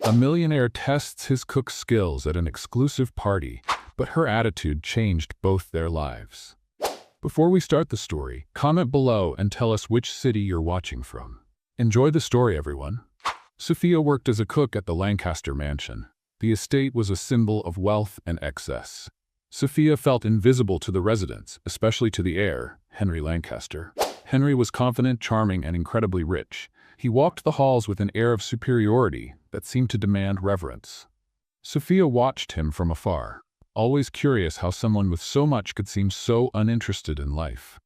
A millionaire tests his cook skills at an exclusive party, but her attitude changed both their lives. Before we start the story, comment below and tell us which city you're watching from. Enjoy the story, everyone. Sophia worked as a cook at the Lancaster mansion. The estate was a symbol of wealth and excess. Sophia felt invisible to the residents, especially to the heir, Henry Lancaster. Henry was confident, charming, and incredibly rich. He walked the halls with an air of superiority that seemed to demand reverence. Sophia watched him from afar, always curious how someone with so much could seem so uninterested in life.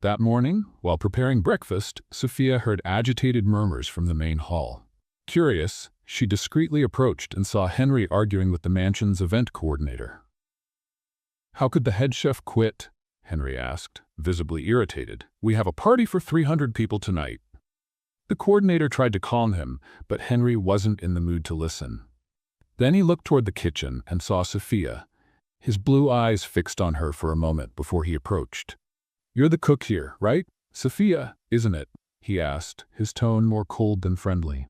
That morning, while preparing breakfast, Sophia heard agitated murmurs from the main hall. Curious, she discreetly approached and saw Henry arguing with the mansion's event coordinator. "How could the head chef quit?" Henry asked, visibly irritated. "We have a party for 300 people tonight." The coordinator tried to calm him, but Henry wasn't in the mood to listen. Then he looked toward the kitchen and saw Sophia, his blue eyes fixed on her for a moment before he approached. "You're the cook here, right? Sophia, isn't it?" he asked, his tone more cold than friendly.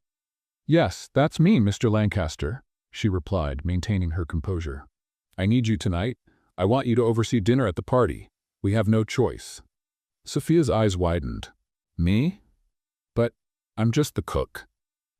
"Yes, that's me, Mr. Lancaster," she replied, maintaining her composure. "I need you tonight. I want you to oversee dinner at the party. We have no choice." Sophia's eyes widened. "Me? But I'm just the cook."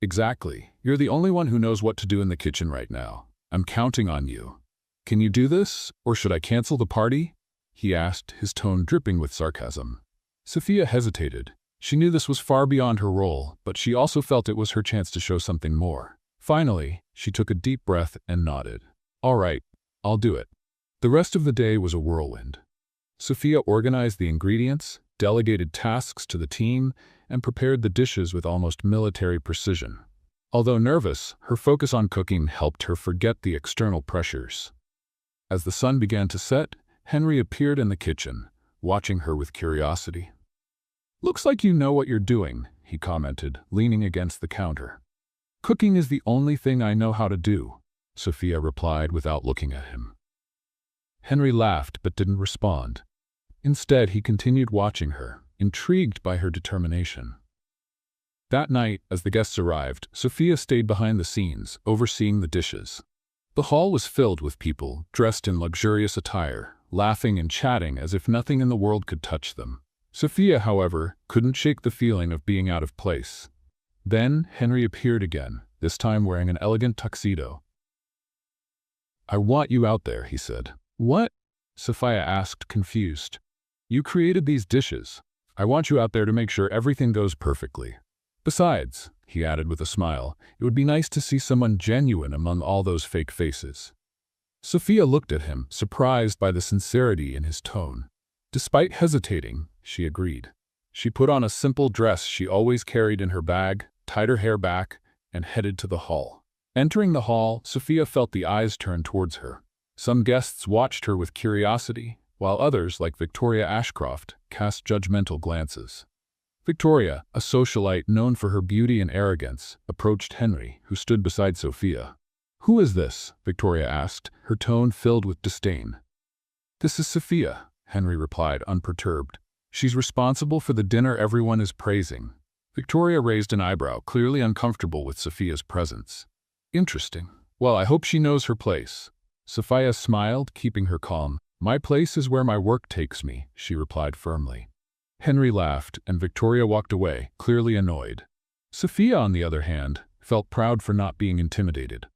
"Exactly. You're the only one who knows what to do in the kitchen right now. I'm counting on you. Can you do this, or should I cancel the party?" he asked, his tone dripping with sarcasm. Sophia hesitated. She knew this was far beyond her role, but she also felt it was her chance to show something more. Finally, she took a deep breath and nodded. "All right, I'll do it." The rest of the day was a whirlwind. Sophia organized the ingredients, delegated tasks to the team, and prepared the dishes with almost military precision. Although nervous, her focus on cooking helped her forget the external pressures. As the sun began to set, Henry appeared in the kitchen, watching her with curiosity. "Looks like you know what you're doing," he commented, leaning against the counter. "Cooking is the only thing I know how to do," Sophia replied without looking at him. Henry laughed but didn't respond. Instead, he continued watching her, intrigued by her determination. That night, as the guests arrived, Sophia stayed behind the scenes, overseeing the dishes. The hall was filled with people, dressed in luxurious attire, laughing and chatting as if nothing in the world could touch them. Sophia, however, couldn't shake the feeling of being out of place. Then Henry appeared again, this time wearing an elegant tuxedo. "I want you out there," he said. "What?" Sophia asked, confused. "You created these dishes. I want you out there to make sure everything goes perfectly. Besides," he added with a smile, "it would be nice to see someone genuine among all those fake faces." Sophia looked at him, surprised by the sincerity in his tone. Despite hesitating, she agreed. She put on a simple dress she always carried in her bag, tied her hair back, and headed to the hall. Entering the hall, Sophia felt the eyes turn towards her. Some guests watched her with curiosity, while others, like Victoria Ashcroft, cast judgmental glances. Victoria, a socialite known for her beauty and arrogance, approached Henry, who stood beside Sophia. "Who is this?" Victoria asked, her tone filled with disdain. "This is Sophia," Henry replied, unperturbed. "She's responsible for the dinner everyone is praising." Victoria raised an eyebrow, clearly uncomfortable with Sophia's presence. "Interesting. Well, I hope she knows her place." Sophia smiled, keeping her calm. "My place is where my work takes me," she replied firmly. Henry laughed, and Victoria walked away, clearly annoyed. Sophia, on the other hand, felt proud for not being intimidated.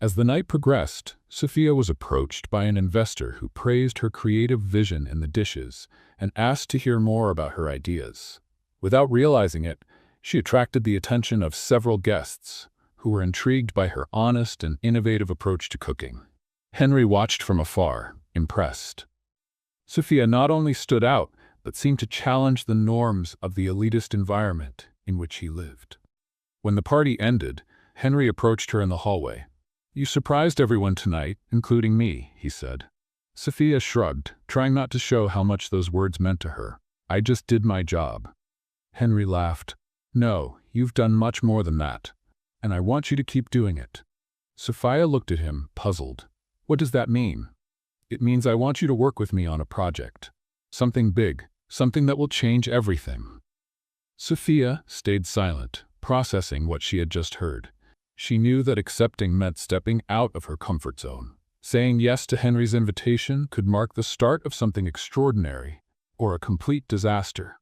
As the night progressed, Sophia was approached by an investor who praised her creative vision in the dishes and asked to hear more about her ideas. Without realizing it, she attracted the attention of several guests who were intrigued by her honest and innovative approach to cooking. Henry watched from afar, impressed. Sophia not only stood out, but seemed to challenge the norms of the elitist environment in which he lived. When the party ended, Henry approached her in the hallway. "You surprised everyone tonight, including me," he said. Sophia shrugged, trying not to show how much those words meant to her. "I just did my job." Henry laughed. "No, you've done much more than that, and I want you to keep doing it." Sophia looked at him, puzzled. "What does that mean?" "It means I want you to work with me on a project. Something big, something that will change everything." Sophia stayed silent, processing what she had just heard. She knew that accepting meant stepping out of her comfort zone. Saying yes to Henry's invitation could mark the start of something extraordinary, or a complete disaster.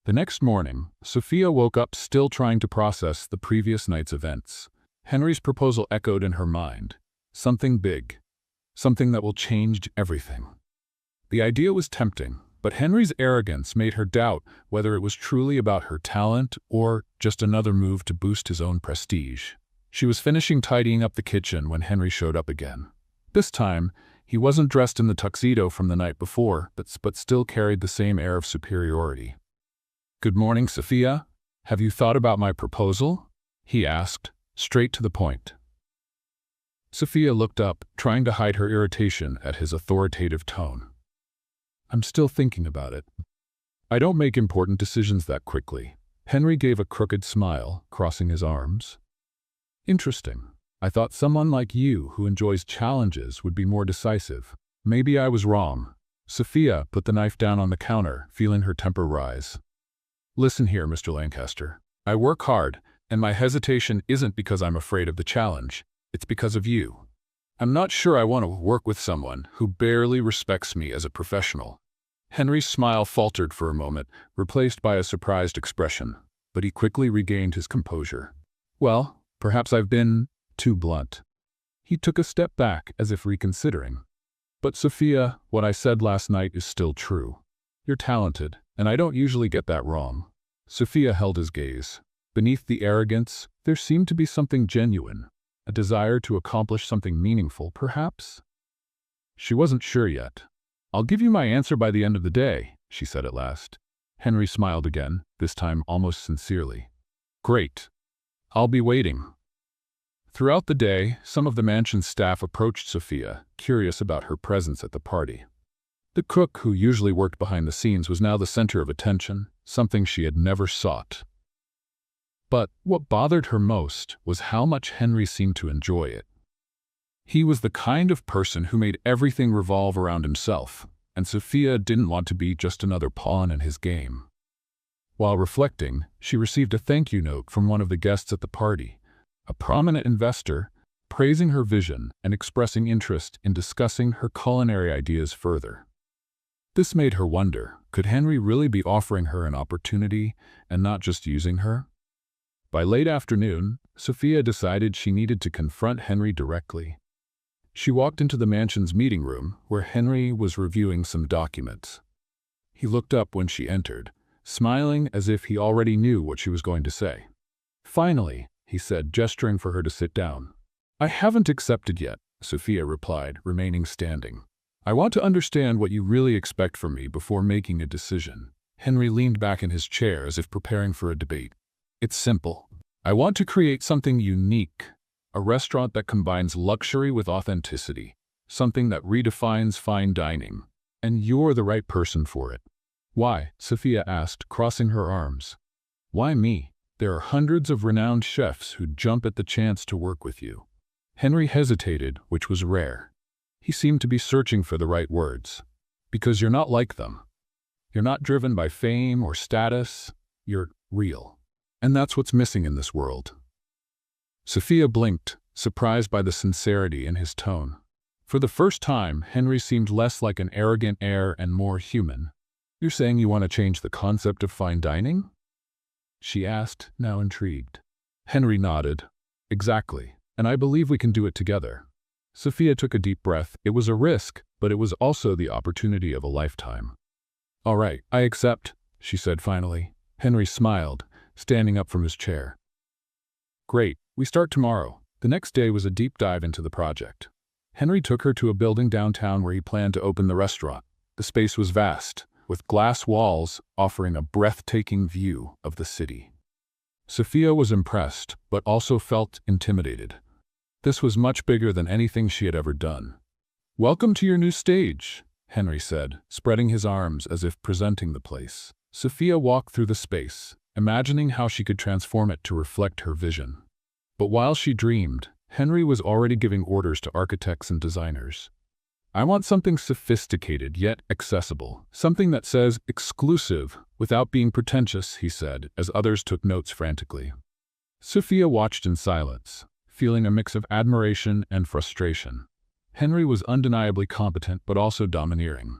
The next morning, Sophia woke up still trying to process the previous night's events. Henry's proposal echoed in her mind. Something big. Something that will change everything. The idea was tempting, but Henry's arrogance made her doubt whether it was truly about her talent or just another move to boost his own prestige. She was finishing tidying up the kitchen when Henry showed up again. This time, he wasn't dressed in the tuxedo from the night before, but still carried the same air of superiority. "Good morning, Sophia. Have you thought about my proposal?" he asked, straight to the point. Sophia looked up, trying to hide her irritation at his authoritative tone. "I'm still thinking about it. I don't make important decisions that quickly." Henry gave a crooked smile, crossing his arms. "Interesting. I thought someone like you who enjoys challenges would be more decisive. Maybe I was wrong." Sophia put the knife down on the counter, feeling her temper rise. "Listen here, Mr. Lancaster. I work hard, and my hesitation isn't because I'm afraid of the challenge. It's because of you. I'm not sure I want to work with someone who barely respects me as a professional." Henry's smile faltered for a moment, replaced by a surprised expression, but he quickly regained his composure. "Well, perhaps I've been too blunt." He took a step back as if reconsidering. "But Sophia, what I said last night is still true. You're talented, and I don't usually get that wrong." Sophia held his gaze. Beneath the arrogance, there seemed to be something genuine, a desire to accomplish something meaningful, perhaps? She wasn't sure yet. "I'll give you my answer by the end of the day," she said at last. Henry smiled again, this time almost sincerely. "Great. I'll be waiting." Throughout the day, some of the mansion's staff approached Sophia, curious about her presence at the party. The cook, who usually worked behind the scenes, was now the center of attention, something she had never sought. But what bothered her most was how much Henry seemed to enjoy it. He was the kind of person who made everything revolve around himself, and Sophia didn't want to be just another pawn in his game. While reflecting, she received a thank you note from one of the guests at the party, a prominent investor, praising her vision and expressing interest in discussing her culinary ideas further. This made her wonder, could Henry really be offering her an opportunity and not just using her? By late afternoon, Sophia decided she needed to confront Henry directly. She walked into the mansion's meeting room, where Henry was reviewing some documents. He looked up when she entered, smiling as if he already knew what she was going to say. "Finally," he said, gesturing for her to sit down. "I haven't accepted yet," Sophia replied, remaining standing. "I want to understand what you really expect from me before making a decision." Henry leaned back in his chair as if preparing for a debate. "It's simple. I want to create something unique, a restaurant that combines luxury with authenticity, something that redefines fine dining, and you're the right person for it." "Why?" Sophia asked, crossing her arms. "Why me? There are hundreds of renowned chefs who'd jump at the chance to work with you." Henry hesitated, which was rare. He seemed to be searching for the right words. "Because you're not like them. You're not driven by fame or status. You're real. And that's what's missing in this world." Sophia blinked, surprised by the sincerity in his tone. For the first time, Henry seemed less like an arrogant heir and more human. "You're saying you want to change the concept of fine dining?" she asked, now intrigued. Henry nodded. "Exactly, and I believe we can do it together." Sophia took a deep breath. It was a risk, but it was also the opportunity of a lifetime. "All right, I accept," she said finally. Henry smiled, standing up from his chair. "Great, we start tomorrow." The next day was a deep dive into the project. Henry took her to a building downtown where he planned to open the restaurant. The space was vast, with glass walls offering a breathtaking view of the city. Sophia was impressed, but also felt intimidated. This was much bigger than anything she had ever done. "Welcome to your new stage," Henry said, spreading his arms as if presenting the place. Sophia walked through the space, imagining how she could transform it to reflect her vision. But while she dreamed, Henry was already giving orders to architects and designers. "I want something sophisticated yet accessible, something that says exclusive without being pretentious," he said, as others took notes frantically. Sophia watched in silence, feeling a mix of admiration and frustration. Henry was undeniably competent but also domineering.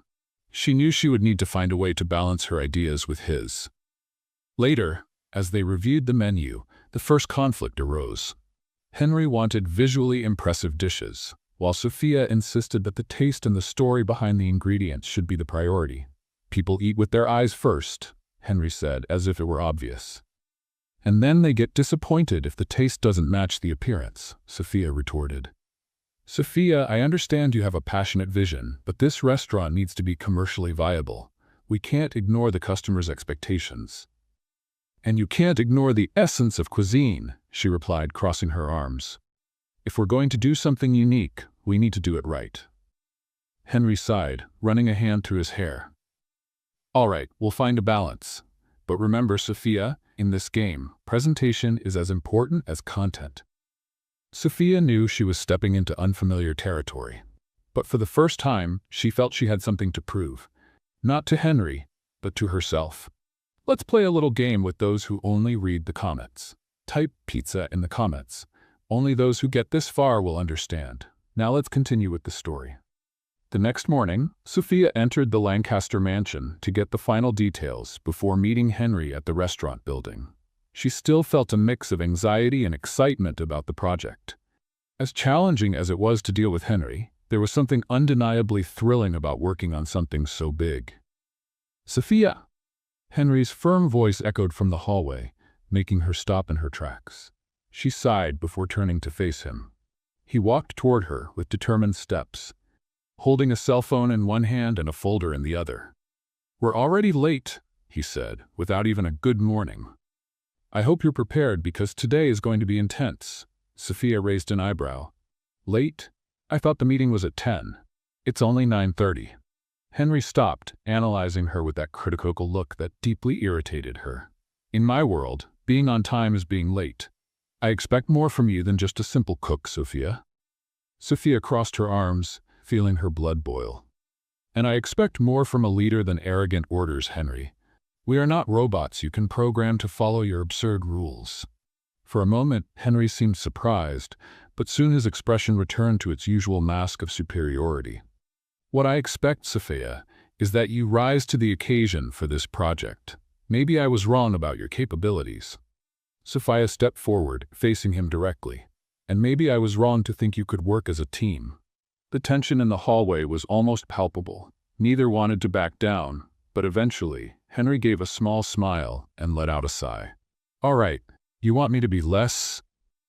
She knew she would need to find a way to balance her ideas with his. Later, as they reviewed the menu, the first conflict arose. Henry wanted visually impressive dishes, while Sophia insisted that the taste and the story behind the ingredients should be the priority. "People eat with their eyes first," Henry said, as if it were obvious. "And then they get disappointed if the taste doesn't match the appearance," Sophia retorted. "Sophia, I understand you have a passionate vision, but this restaurant needs to be commercially viable. We can't ignore the customer's expectations." "And you can't ignore the essence of cuisine," she replied, crossing her arms. "If we're going to do something unique, we need to do it right." Henry sighed, running a hand through his hair. "All right, we'll find a balance. But remember, Sophia, in this game, presentation is as important as content." Sophia knew she was stepping into unfamiliar territory. But for the first time, she felt she had something to prove. Not to Henry, but to herself. "Let's play a little game with those who only read the comments. Type pizza in the comments. Only those who get this far will understand. Now let's continue with the story." The next morning, Sophia entered the Lancaster mansion to get the final details before meeting Henry at the restaurant building. She still felt a mix of anxiety and excitement about the project. As challenging as it was to deal with Henry, there was something undeniably thrilling about working on something so big. "Sophia!" Henry's firm voice echoed from the hallway, making her stop in her tracks. She sighed before turning to face him. He walked toward her with determined steps, holding a cell phone in one hand and a folder in the other. "We're already late," he said, without even a good morning. "I hope you're prepared because today is going to be intense." Sophia raised an eyebrow. "Late? I thought the meeting was at 10. It's only 9:30. Henry stopped, analyzing her with that critical look that deeply irritated her. "In my world, being on time is being late. I expect more from you than just a simple cook, Sophia." Sophia crossed her arms, feeling her blood boil. "And I expect more from a leader than arrogant orders, Henry. We are not robots you can program to follow your absurd rules." For a moment, Henry seemed surprised, but soon his expression returned to its usual mask of superiority. "What I expect, Sophia, is that you rise to the occasion for this project. Maybe I was wrong about your capabilities." Sophia stepped forward, facing him directly. "And maybe I was wrong to think you could work as a team." The tension in the hallway was almost palpable. Neither wanted to back down, but eventually, Henry gave a small smile and let out a sigh. "All right, you want me to be less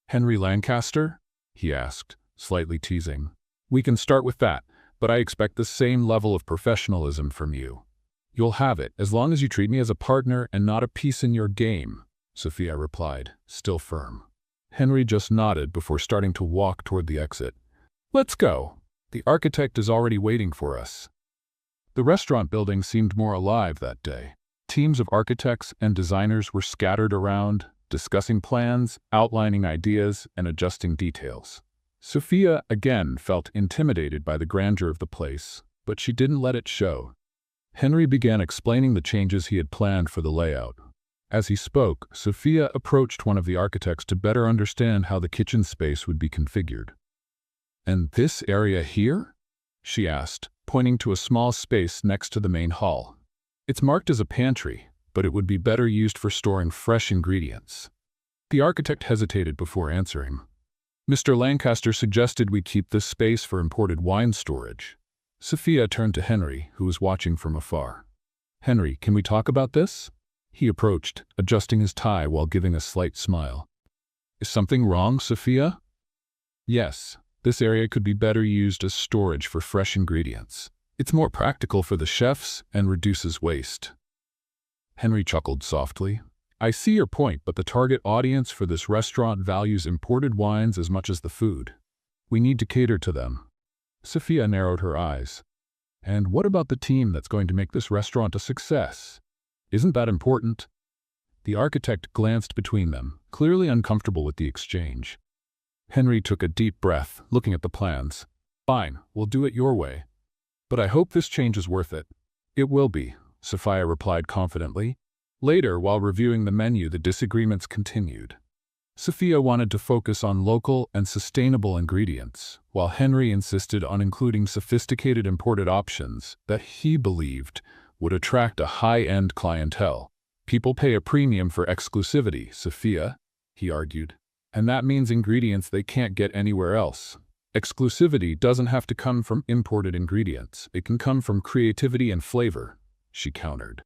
Henry Lancaster?" he asked, slightly teasing. "We can start with that, but I expect the same level of professionalism from you." "You'll have it as long as you treat me as a partner and not a piece in your game," Sophia replied, still firm. Henry just nodded before starting to walk toward the exit. "Let's go. The architect is already waiting for us." The restaurant building seemed more alive that day. Teams of architects and designers were scattered around, discussing plans, outlining ideas, and adjusting details. Sophia again felt intimidated by the grandeur of the place, but she didn't let it show. Henry began explaining the changes he had planned for the layout. As he spoke, Sophia approached one of the architects to better understand how the kitchen space would be configured. "And this area here?" she asked, pointing to a small space next to the main hall. "It's marked as a pantry, but it would be better used for storing fresh ingredients." The architect hesitated before answering. "Mr. Lancaster suggested we keep this space for imported wine storage." Sophia turned to Henry, who was watching from afar. "Henry, can we talk about this?" He approached, adjusting his tie while giving a slight smile. "Is something wrong, Sophia?" "Yes. This area could be better used as storage for fresh ingredients. It's more practical for the chefs and reduces waste." Henry chuckled softly. "I see your point, but the target audience for this restaurant values imported wines as much as the food. We need to cater to them." Sophia narrowed her eyes. "And what about the team that's going to make this restaurant a success? Isn't that important?" The architect glanced between them, clearly uncomfortable with the exchange. Henry took a deep breath, looking at the plans. "Fine, we'll do it your way. But I hope this change is worth it." "It will be," Sophia replied confidently. Later, while reviewing the menu, the disagreements continued. Sophia wanted to focus on local and sustainable ingredients, while Henry insisted on including sophisticated imported options that he believed would attract a high-end clientele. People pay a premium for exclusivity, Sophia, he argued, and that means ingredients they can't get anywhere else. Exclusivity doesn't have to come from imported ingredients. It can come from creativity and flavor, she countered.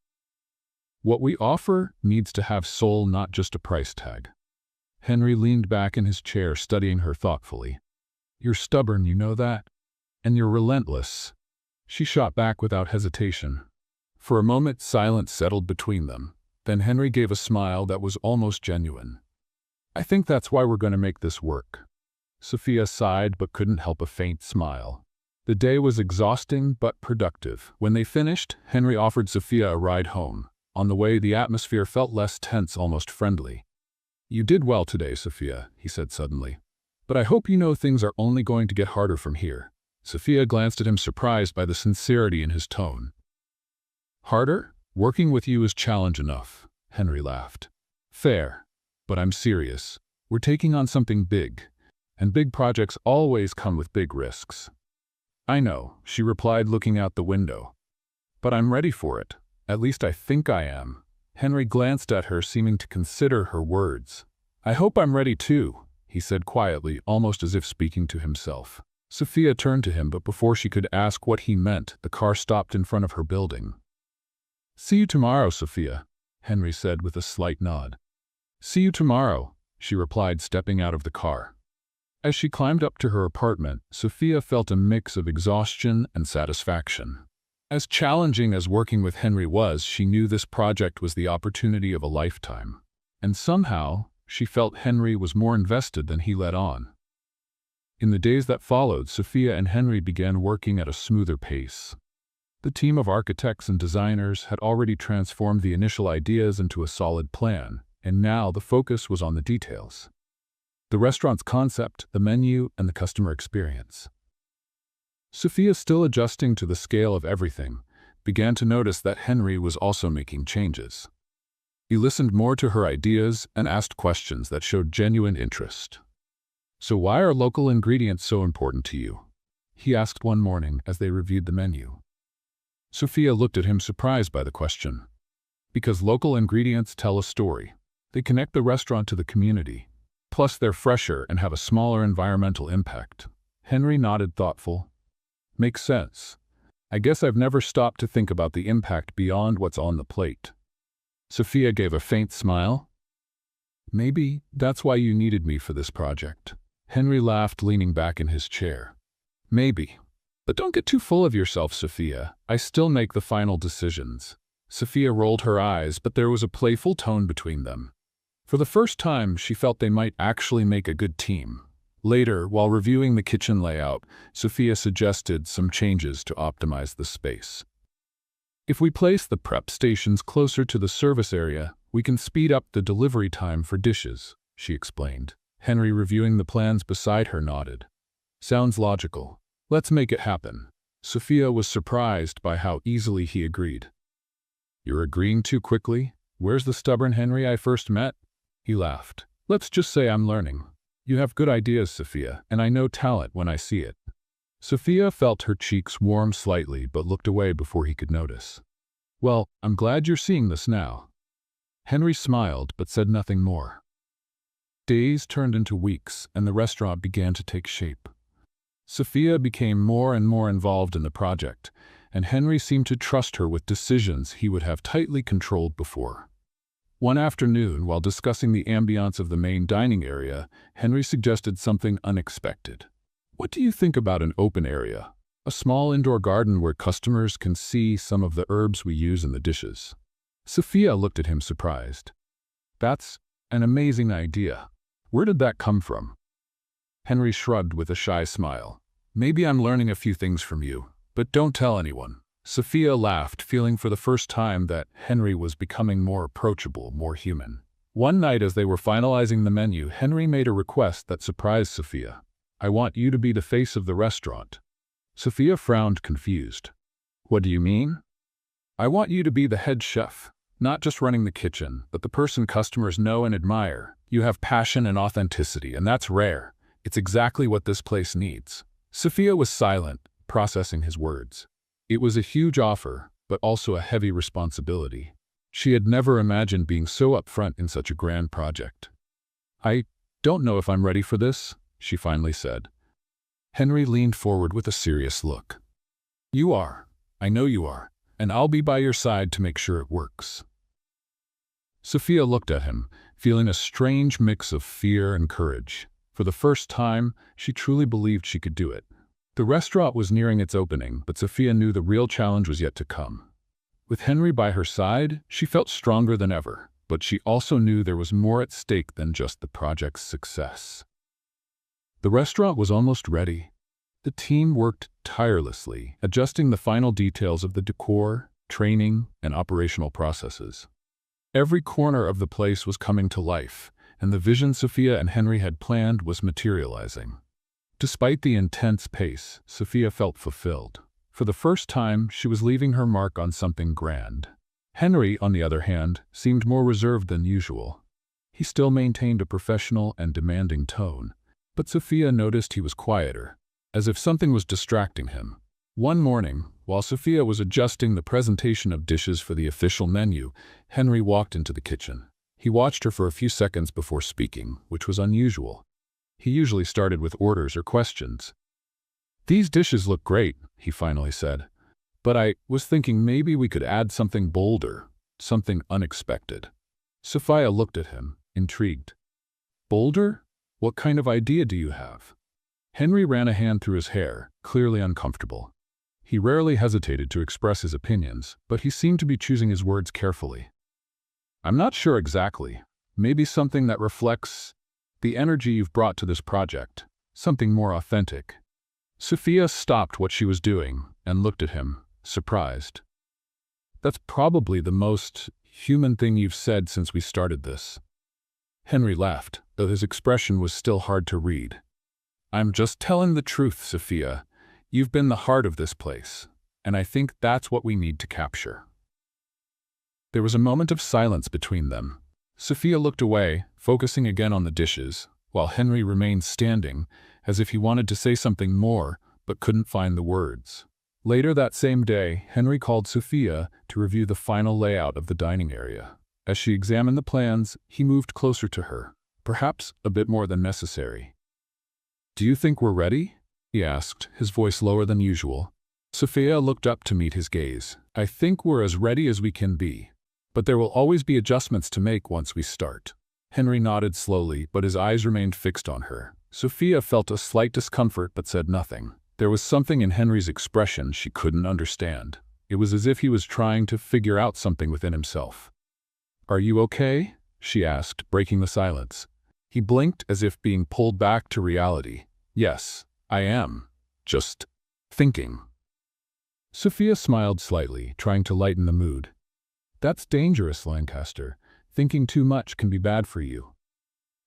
What we offer needs to have soul, not just a price tag. Henry leaned back in his chair, studying her thoughtfully. You're stubborn, you know that? And you're relentless. She shot back without hesitation. For a moment, silence settled between them. Then Henry gave a smile that was almost genuine. I think that's why we're going to make this work. Sophia sighed but couldn't help a faint smile. The day was exhausting but productive. When they finished, Henry offered Sophia a ride home. On the way, the atmosphere felt less tense, almost friendly. You did well today, Sophia, he said suddenly. But I hope you know things are only going to get harder from here. Sophia glanced at him, surprised by the sincerity in his tone. Harder? Working with you is challenge enough, Henry laughed. Fair. But I'm serious. We're taking on something big. And big projects always come with big risks. I know, she replied, looking out the window. But I'm ready for it. At least I think I am. Henry glanced at her, seeming to consider her words. I hope I'm ready too, he said quietly, almost as if speaking to himself. Sophia turned to him, but before she could ask what he meant, the car stopped in front of her building. See you tomorrow, Sophia, Henry said with a slight nod. See you tomorrow, she replied, stepping out of the car. As she climbed up to her apartment, Sophia felt a mix of exhaustion and satisfaction. As challenging as working with Henry was, she knew this project was the opportunity of a lifetime. And somehow, she felt Henry was more invested than he let on. In the days that followed, Sophia and Henry began working at a smoother pace. The team of architects and designers had already transformed the initial ideas into a solid plan, and now the focus was on the details. The restaurant's concept, the menu, and the customer experience. Sophia, still adjusting to the scale of everything, began to notice that Henry was also making changes. He listened more to her ideas and asked questions that showed genuine interest. So why are local ingredients so important to you? He asked one morning as they reviewed the menu. Sophia looked at him, surprised by the question. Because local ingredients tell a story. They connect the restaurant to the community. Plus, they're fresher and have a smaller environmental impact. Henry nodded, thoughtful. Makes sense. I guess I've never stopped to think about the impact beyond what's on the plate. Sophia gave a faint smile. Maybe that's why you needed me for this project. Henry laughed, leaning back in his chair. Maybe. But don't get too full of yourself, Sophia. I still make the final decisions. Sophia rolled her eyes, but there was a playful tone between them. For the first time, she felt they might actually make a good team. Later, while reviewing the kitchen layout, Sophia suggested some changes to optimize the space. If we place the prep stations closer to the service area, we can speed up the delivery time for dishes, she explained. Henry, reviewing the plans beside her, nodded. Sounds logical. Let's make it happen. Sophia was surprised by how easily he agreed. You're agreeing too quickly? Where's the stubborn Henry I first met? He laughed. Let's just say I'm learning. You have good ideas, Sophia, and I know talent when I see it. Sophia felt her cheeks warm slightly but looked away before he could notice. Well, I'm glad you're seeing this now. Henry smiled but said nothing more. Days turned into weeks and the restaurant began to take shape. Sophia became more and more involved in the project, and Henry seemed to trust her with decisions he would have tightly controlled before. One afternoon, while discussing the ambiance of the main dining area, Henry suggested something unexpected. What do you think about an open area? A small indoor garden where customers can see some of the herbs we use in the dishes. Sophia looked at him, surprised. That's an amazing idea. Where did that come from? Henry shrugged with a shy smile. Maybe I'm learning a few things from you, but don't tell anyone. Sophia laughed, feeling for the first time that Henry was becoming more approachable, more human. One night as they were finalizing the menu, Henry made a request that surprised Sophia. I want you to be the face of the restaurant. Sophia frowned, confused. What do you mean? I want you to be the head chef. Not just running the kitchen, but the person customers know and admire. You have passion and authenticity, and that's rare. It's exactly what this place needs." Sophia was silent, processing his words. It was a huge offer, but also a heavy responsibility. She had never imagined being so upfront in such a grand project. "I don't know if I'm ready for this," she finally said. Henry leaned forward with a serious look. "You are. I know you are, and I'll be by your side to make sure it works." Sophia looked at him, feeling a strange mix of fear and courage. For the first time, she truly believed she could do it. The restaurant was nearing its opening, but Sophia knew the real challenge was yet to come. With Henry by her side, she felt stronger than ever, but she also knew there was more at stake than just the project's success. The restaurant was almost ready. The team worked tirelessly, adjusting the final details of the decor, training, and operational processes. Every corner of the place was coming to life, and the vision Sophia and Henry had planned was materializing. Despite the intense pace, Sophia felt fulfilled. For the first time, she was leaving her mark on something grand. Henry, on the other hand, seemed more reserved than usual. He still maintained a professional and demanding tone, but Sophia noticed he was quieter, as if something was distracting him. One morning, while Sophia was adjusting the presentation of dishes for the official menu, Henry walked into the kitchen. He watched her for a few seconds before speaking, which was unusual. He usually started with orders or questions. "These dishes look great," he finally said. "But I was thinking maybe we could add something bolder, something unexpected." Sophia looked at him, intrigued. "Bolder? What kind of idea do you have?" Henry ran a hand through his hair, clearly uncomfortable. He rarely hesitated to express his opinions, but he seemed to be choosing his words carefully. "I'm not sure exactly. Maybe something that reflects the energy you've brought to this project, something more authentic." Sophia stopped what she was doing and looked at him, surprised. "That's probably the most human thing you've said since we started this." Henry laughed, though his expression was still hard to read. "I'm just telling the truth, Sophia. You've been the heart of this place, and I think that's what we need to capture." There was a moment of silence between them. Sophia looked away, focusing again on the dishes, while Henry remained standing, as if he wanted to say something more, but couldn't find the words. Later that same day, Henry called Sophia to review the final layout of the dining area. As she examined the plans, he moved closer to her, perhaps a bit more than necessary. "Do you think we're ready?" he asked, his voice lower than usual. Sophia looked up to meet his gaze. "I think we're as ready as we can be, but there will always be adjustments to make once we start." Henry nodded slowly, but his eyes remained fixed on her. Sophia felt a slight discomfort but said nothing. There was something in Henry's expression she couldn't understand. It was as if he was trying to figure out something within himself. "Are you okay?" she asked, breaking the silence. He blinked as if being pulled back to reality. "Yes, I am. Just thinking." Sophia smiled slightly, trying to lighten the mood. "That's dangerous, Lancaster. Thinking too much can be bad for you."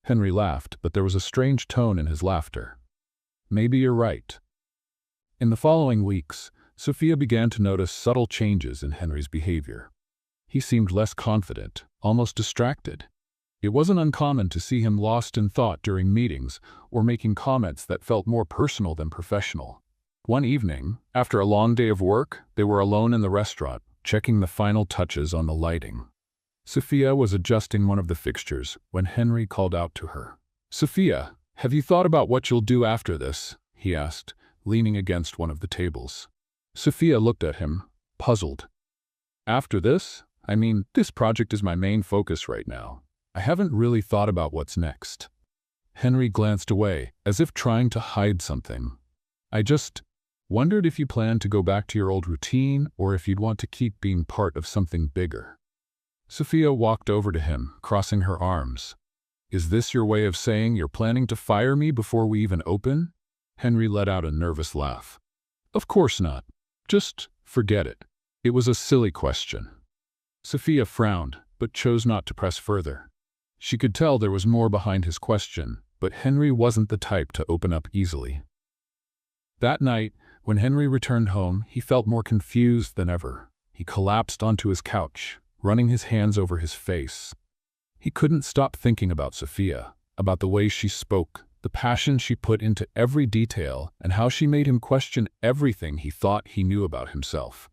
Henry laughed, but there was a strange tone in his laughter. "Maybe you're right." In the following weeks, Sophia began to notice subtle changes in Henry's behavior. He seemed less confident, almost distracted. It wasn't uncommon to see him lost in thought during meetings or making comments that felt more personal than professional. One evening, after a long day of work, they were alone in the restaurant, checking the final touches on the lighting. Sophia was adjusting one of the fixtures when Henry called out to her. "Sophia, have you thought about what you'll do after this?" he asked, leaning against one of the tables. Sophia looked at him, puzzled. "After this? I mean, this project is my main focus right now. I haven't really thought about what's next." Henry glanced away, as if trying to hide something. "I just wondered if you plan to go back to your old routine or if you'd want to keep being part of something bigger." Sophia walked over to him, crossing her arms. "Is this your way of saying you're planning to fire me before we even open?" Henry let out a nervous laugh. "Of course not. Just forget it." It was a silly question. Sophia frowned, but chose not to press further. She could tell there was more behind his question, but Henry wasn't the type to open up easily. That night, when Henry returned home, he felt more confused than ever. He collapsed onto his couch, running his hands over his face. He couldn't stop thinking about Sophia, about the way she spoke, the passion she put into every detail, and how she made him question everything he thought he knew about himself.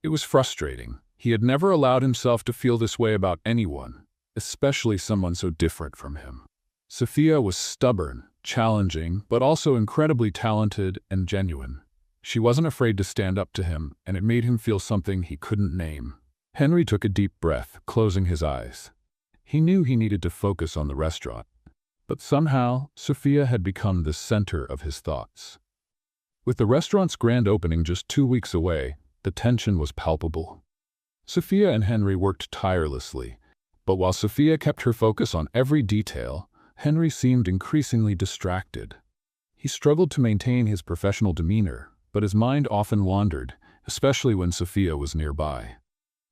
It was frustrating. He had never allowed himself to feel this way about anyone, especially someone so different from him. Sophia was stubborn, challenging, but also incredibly talented and genuine. She wasn't afraid to stand up to him, and it made him feel something he couldn't name. Henry took a deep breath, closing his eyes. He knew he needed to focus on the restaurant, but somehow Sophia had become the center of his thoughts. With the restaurant's grand opening just 2 weeks away, the tension was palpable. Sophia and Henry worked tirelessly, but while Sophia kept her focus on every detail, Henry seemed increasingly distracted. He struggled to maintain his professional demeanor, but his mind often wandered, especially when Sophia was nearby.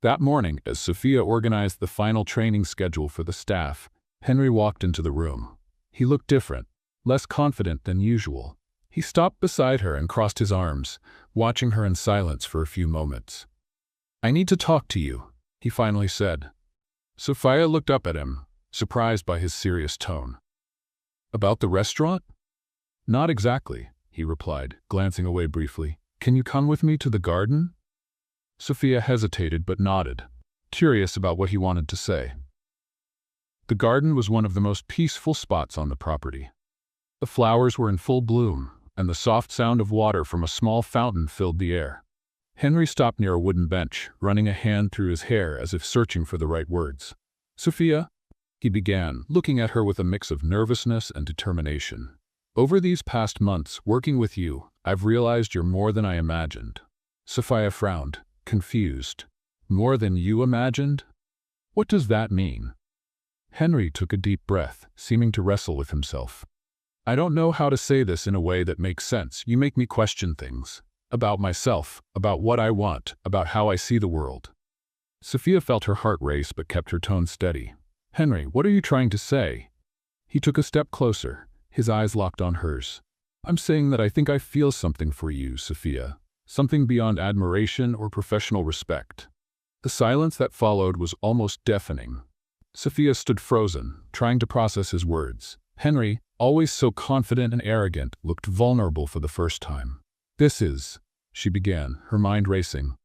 That morning, as Sophia organized the final training schedule for the staff, Henry walked into the room. He looked different, less confident than usual. He stopped beside her and crossed his arms, watching her in silence for a few moments. "I need to talk to you," he finally said. Sophia looked up at him, surprised by his serious tone. "About the restaurant?" "Not exactly," he replied, glancing away briefly. "Can you come with me to the garden?" Sophia hesitated but nodded, curious about what he wanted to say. The garden was one of the most peaceful spots on the property. The flowers were in full bloom, and the soft sound of water from a small fountain filled the air. Henry stopped near a wooden bench, running a hand through his hair as if searching for the right words. "Sophia," he began, looking at her with a mix of nervousness and determination. "Over these past months, working with you, I've realized you're more than I imagined." Sophia frowned, confused. "More than you imagined? What does that mean?" Henry took a deep breath, seeming to wrestle with himself. "I don't know how to say this in a way that makes sense. You make me question things. About myself, about what I want, about how I see the world." Sophia felt her heart race but kept her tone steady. "Henry, what are you trying to say?" He took a step closer, his eyes locked on hers. "I'm saying that I think I feel something for you, Sophia. Something beyond admiration or professional respect." The silence that followed was almost deafening. Sophia stood frozen, trying to process his words. Henry, always so confident and arrogant, looked vulnerable for the first time. "This is," she began, her mind racing.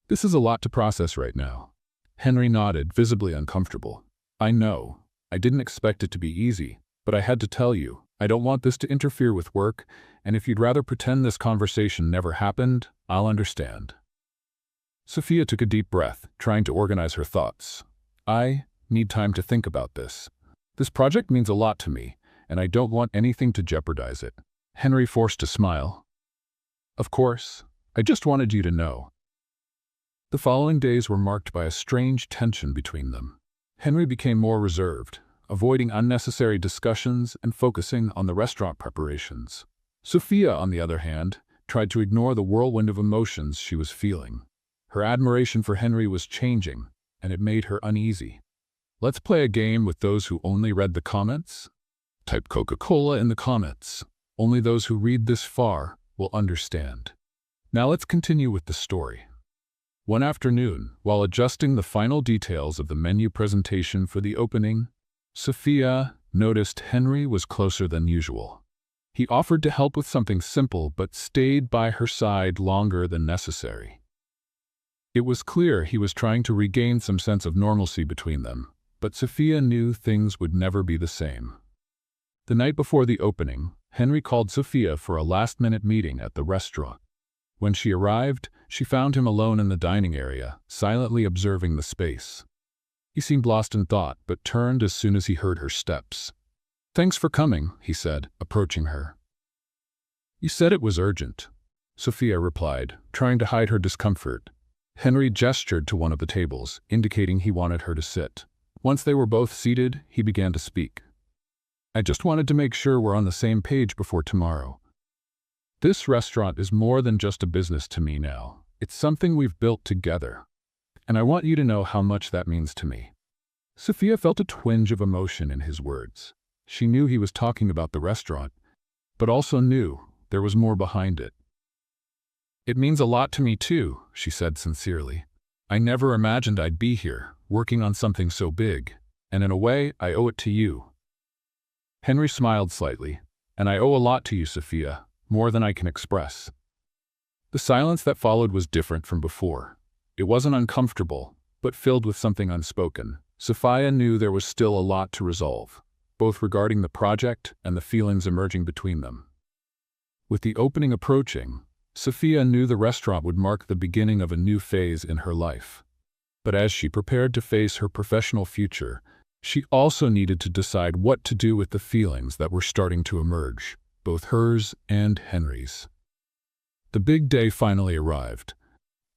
"This is a lot to process right now." Henry nodded, visibly uncomfortable. "I know. I didn't expect it to be easy, but I had to tell you. I don't want this to interfere with work, and if you'd rather pretend this conversation never happened, I'll understand." Sophia took a deep breath, trying to organize her thoughts. "I need time to think about this. This project means a lot to me, and I don't want anything to jeopardize it." Henry forced a smile. "Of course. I just wanted you to know." The following days were marked by a strange tension between them. Henry became more reserved, avoiding unnecessary discussions and focusing on the restaurant preparations. Sophia, on the other hand, tried to ignore the whirlwind of emotions she was feeling. Her admiration for Henry was changing, and it made her uneasy. "Let's play a game with those who only read the comments?" Type Coca-Cola in the comments. Only those who read this far will understand. Now let's continue with the story. One afternoon, while adjusting the final details of the menu presentation for the opening, Sophia noticed Henry was closer than usual. He offered to help with something simple but stayed by her side longer than necessary. It was clear he was trying to regain some sense of normalcy between them, but Sophia knew things would never be the same. The night before the opening, Henry called Sophia for a last-minute meeting at the restaurant. When she arrived, she found him alone in the dining area, silently observing the space. He seemed lost in thought, but turned as soon as he heard her steps. "Thanks for coming," he said, approaching her. "You said it was urgent," Sophia replied, trying to hide her discomfort. Henry gestured to one of the tables, indicating he wanted her to sit. Once they were both seated, he began to speak. "I just wanted to make sure we're on the same page before tomorrow. This restaurant is more than just a business to me now. It's something we've built together. And I want you to know how much that means to me." Sophia felt a twinge of emotion in his words. She knew he was talking about the restaurant, but also knew there was more behind it. "It means a lot to me too," she said sincerely. "I never imagined I'd be here, working on something so big, and in a way, I owe it to you." Henry smiled slightly. "And I owe a lot to you, Sophia, more than I can express." The silence that followed was different from before. It wasn't uncomfortable, but filled with something unspoken. Sophia knew there was still a lot to resolve, both regarding the project and the feelings emerging between them. With the opening approaching, Sophia knew the restaurant would mark the beginning of a new phase in her life. But as she prepared to face her professional future, she also needed to decide what to do with the feelings that were starting to emerge, both hers and Henry's. The big day finally arrived.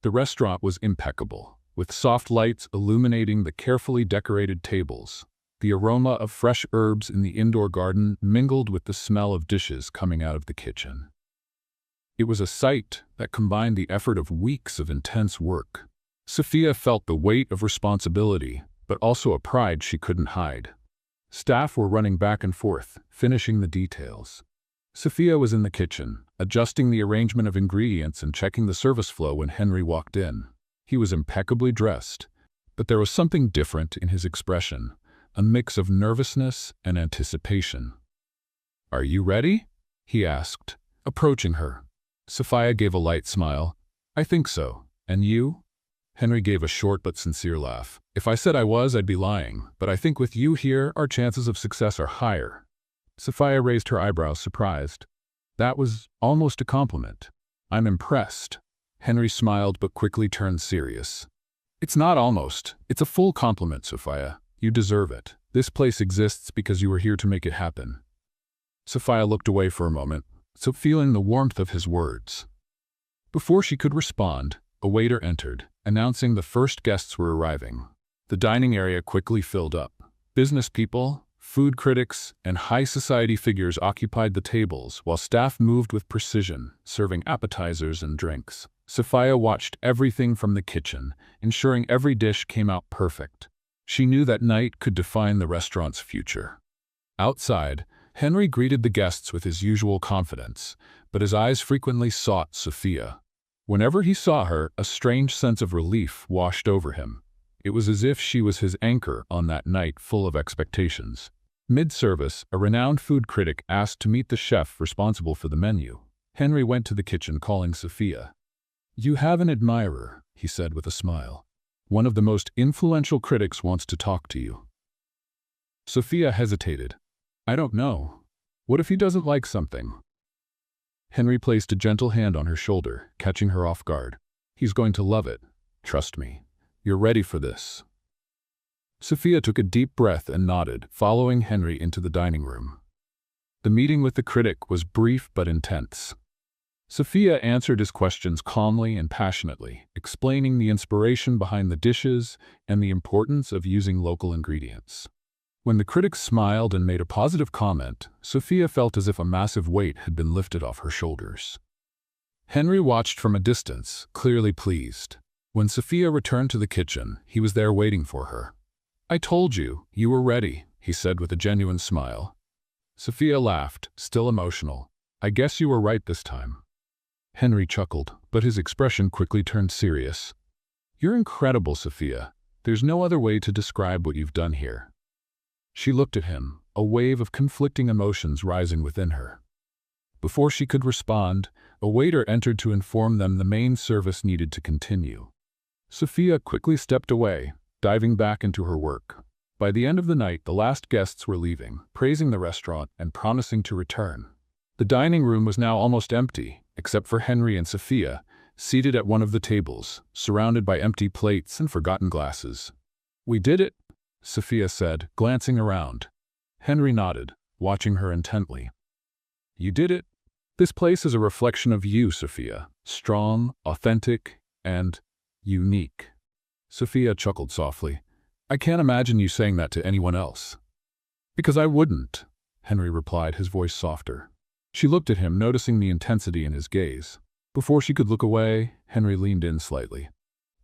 The restaurant was impeccable, with soft lights illuminating the carefully decorated tables. The aroma of fresh herbs in the indoor garden mingled with the smell of dishes coming out of the kitchen. It was a sight that combined the effort of weeks of intense work. Sophia felt the weight of responsibility, but also a pride she couldn't hide. Staff were running back and forth, finishing the details. Sophia was in the kitchen, adjusting the arrangement of ingredients and checking the service flow when Henry walked in. He was impeccably dressed, but there was something different in his expression, a mix of nervousness and anticipation. "Are you ready?" he asked, approaching her. Sophia gave a light smile. "I think so. And you?" Henry gave a short but sincere laugh. "If I said I was, I'd be lying, but I think with you here, our chances of success are higher." Sophia raised her eyebrows, surprised. That was almost a compliment. "I'm impressed." Henry smiled but quickly turned serious. "It's not almost. It's a full compliment, Sophia. You deserve it. This place exists because you were here to make it happen." Sophia looked away for a moment, so feeling the warmth of his words. Before she could respond, a waiter entered, announcing the first guests were arriving. The dining area quickly filled up. Business people, food critics, and high society figures occupied the tables, while staff moved with precision, serving appetizers and drinks. Sophia watched everything from the kitchen, ensuring every dish came out perfect. She knew that night could define the restaurant's future. Outside, Henry greeted the guests with his usual confidence, but his eyes frequently sought Sophia. Whenever he saw her, a strange sense of relief washed over him. It was as if she was his anchor on that night full of expectations. Mid-service, a renowned food critic asked to meet the chef responsible for the menu. Henry went to the kitchen calling Sophia. "You have an admirer," he said with a smile. "One of the most influential critics wants to talk to you." Sophia hesitated. "I don't know. What if he doesn't like something?" Henry placed a gentle hand on her shoulder, catching her off guard. "He's going to love it. Trust me. You're ready for this." Sophia took a deep breath and nodded, following Henry into the dining room. The meeting with the critic was brief but intense. Sophia answered his questions calmly and passionately, explaining the inspiration behind the dishes and the importance of using local ingredients. When the critic smiled and made a positive comment, Sophia felt as if a massive weight had been lifted off her shoulders. Henry watched from a distance, clearly pleased. When Sophia returned to the kitchen, he was there waiting for her. "I told you, you were ready," he said with a genuine smile. Sophia laughed, still emotional. "I guess you were right this time." Henry chuckled, but his expression quickly turned serious. "You're incredible, Sophia. There's no other way to describe what you've done here." She looked at him, a wave of conflicting emotions rising within her. Before she could respond, a waiter entered to inform them the main service needed to continue. Sophia quickly stepped away, diving back into her work. By the end of the night, the last guests were leaving, praising the restaurant and promising to return. The dining room was now almost empty, except for Henry and Sophia, seated at one of the tables, surrounded by empty plates and forgotten glasses. "We did it," Sophia said, glancing around. Henry nodded, watching her intently. "You did it. This place is a reflection of you, Sophia. Strong, authentic, and unique." Sophia chuckled softly. "I can't imagine you saying that to anyone else." "Because I wouldn't," Henry replied, his voice softer. She looked at him, noticing the intensity in his gaze. Before she could look away, Henry leaned in slightly.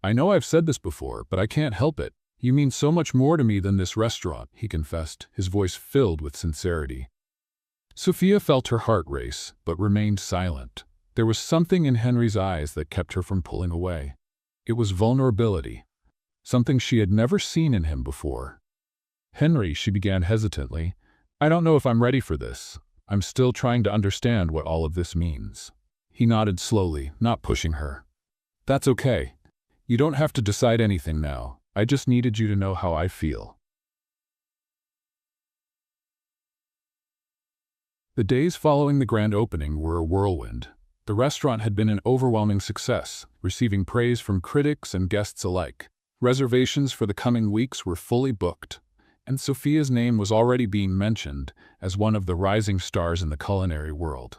"I know I've said this before, but I can't help it. You mean so much more to me than this restaurant," he confessed, his voice filled with sincerity. Sophia felt her heart race, but remained silent. There was something in Henry's eyes that kept her from pulling away. It was vulnerability. something she had never seen in him before. "Henry," she began hesitantly, "I don't know if I'm ready for this. I'm still trying to understand what all of this means." He nodded slowly, not pushing her. "That's okay. You don't have to decide anything now. I just needed you to know how I feel." The days following the grand opening were a whirlwind. The restaurant had been an overwhelming success, receiving praise from critics and guests alike. Reservations for the coming weeks were fully booked, and Sophia's name was already being mentioned as one of the rising stars in the culinary world.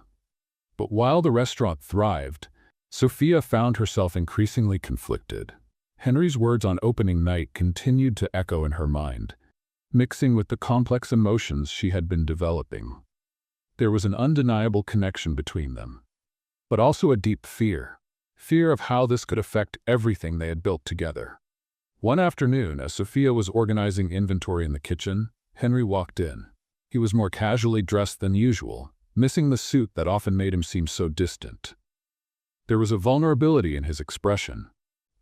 But while the restaurant thrived, Sophia found herself increasingly conflicted. Henry's words on opening night continued to echo in her mind, mixing with the complex emotions she had been developing. There was an undeniable connection between them, but also a deep fear of how this could affect everything they had built together. One afternoon, as Sophia was organizing inventory in the kitchen, Henry walked in. He was more casually dressed than usual, missing the suit that often made him seem so distant. There was a vulnerability in his expression.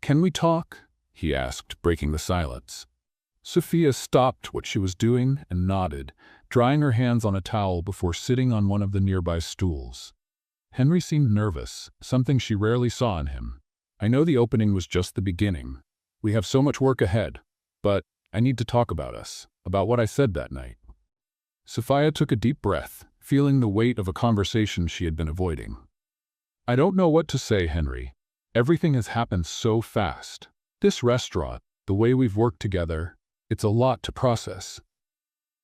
"Can we talk?" he asked, breaking the silence. Sophia stopped what she was doing and nodded, drying her hands on a towel before sitting on one of the nearby stools. Henry seemed nervous, something she rarely saw in him. "I know the opening was just the beginning. We have so much work ahead, but I need to talk about us, about what I said that night." Sophia took a deep breath, feeling the weight of a conversation she had been avoiding. "I don't know what to say, Henry. Everything has happened so fast. This restaurant, the way we've worked together, it's a lot to process."